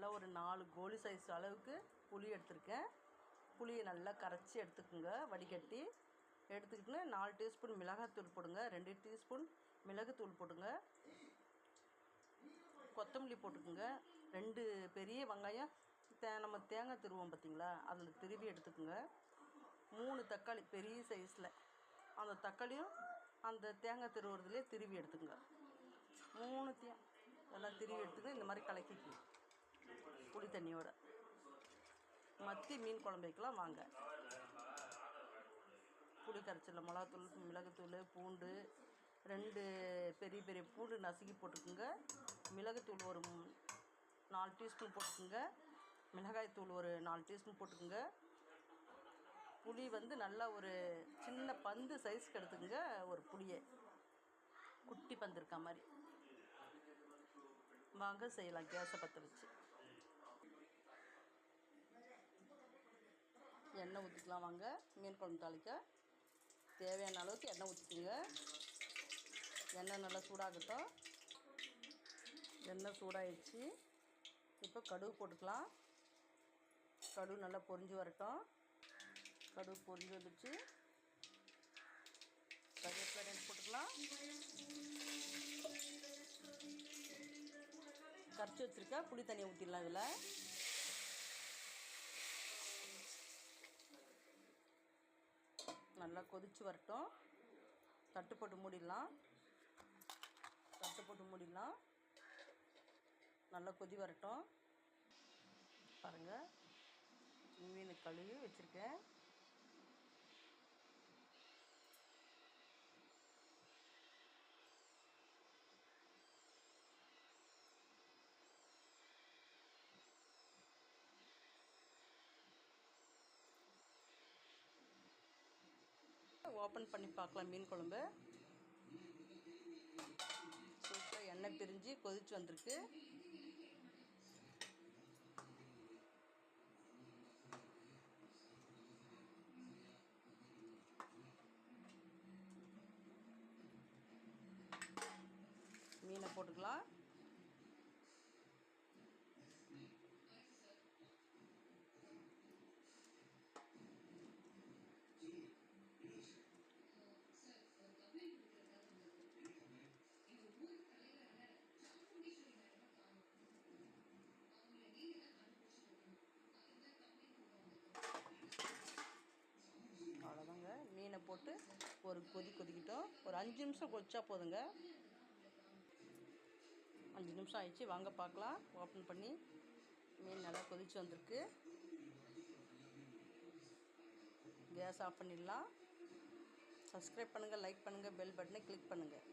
நல்லா ஒரு 4 கோலி சைஸ் அளவுக்கு புளி எடுத்துருக்கேன். புளியை நல்லா கரைச்சி எடுத்துக்கோங்க. வடிகட்டி எடுத்துக்கிட்டு 4 டீஸ்பூன் மிளகாத்தூள் போடுங்க. 2 டீஸ்பூன் மிளகுத்தூள் போடுங்க. கொத்தமல்லி போட்டுக்குங்க. 2 பெரிய வெங்காயம் நம்ம தேங்காய் திருவோம் பார்த்திங்களா, அதில் திருவி எடுத்துக்கோங்க. 3 தக்காளி பெரிய சைஸில், அந்த தக்காளியும் அந்த தேங்காய் திருவுறதுலேயே திருவி எடுத்துக்கோங்க. 3த்தையும் எல்லாம் திருவி எடுத்துக்கங்க. இந்த மாதிரி கலக்கிக்கணும் புளி தண்ணியோட. மத்தி மீன் குழம்பு வைக்கலாம் வாங்க. புளி கரைச்சலில் மிளகாத்தூள், மிளகுத்தூள், பூண்டு 2 பெரிய பெரிய பூண்டு நசுக்கி போட்டுக்குங்க. மிளகுத்தூள் ஒரு 4 டீஸ்பூன் போட்டுக்குங்க. மிளகாய்த்தூள் ஒரு 4 டீஸ்பூன் போட்டுக்குங்க. புளி நல்லா ஒரு சின்ன பந்து சைஸ்க்கு எடுத்துக்கோங்க. ஒரு புளியை குட்டி பந்து இருக்க மாதிரி. வாங்க செய்யலாம். கேஸை பற்ற வச்சு எண்ணெய் ஊற்றிக்கலாம் வாங்க. மீன் குழம்பு தாளிக்க தேவையான அளவுக்கு எண்ணெய் ஊற்றிக்குங்க. எண்ணெய் நல்லா சூடாகட்டும். எண்ணெய் சூடாகிடுச்சு. இப்போ கடுகு போட்டுக்கலாம். கடுகு நல்லா பொரிஞ்சு வரட்டும். கடுகு பொரிஞ்சு வந்துடுச்சு. கருவேப்பிலை 2 போட்டுக்கலாம். கரைச்சி வச்சுருக்க புளி தண்ணியை ஊற்றிடலாம். இதில் நல்லா கொதித்து வரட்டும். தட்டு போட்டு மூடிடலாம். நல்லா கொதி வரட்டும். பாருங்கள், மீன் கழுவி வச்சுருக்கேன். ஓப்பன் பண்ணி பார்க்கலாம். மீன் குழம்பு சூப்பராக எண்ணெய் பிரிஞ்சு கொதிச்சு வந்திருக்கு. மீனை போட்டுக்கலாம். அவ்வளோதாங்க. மீனை போட்டு ஒரு கொதிக்கிட்டோம். ஒரு 5 நிமிஷம் கொதிச்சா போதுங்க. 5 நிமிஷம் ஆயிடுச்சு. வாங்க பார்க்கலாம். ஓப்பன் பண்ணி மீன் நல்லா கொதிச்சு வந்திருக்கு. கேஸ் ஆஃப் பண்ணிடலாம். சப்ஸ்கிரைப் பண்ணுங்கள், லைக் பண்ணுங்கள், பெல் பட்டனை கிளிக் பண்ணுங்கள்.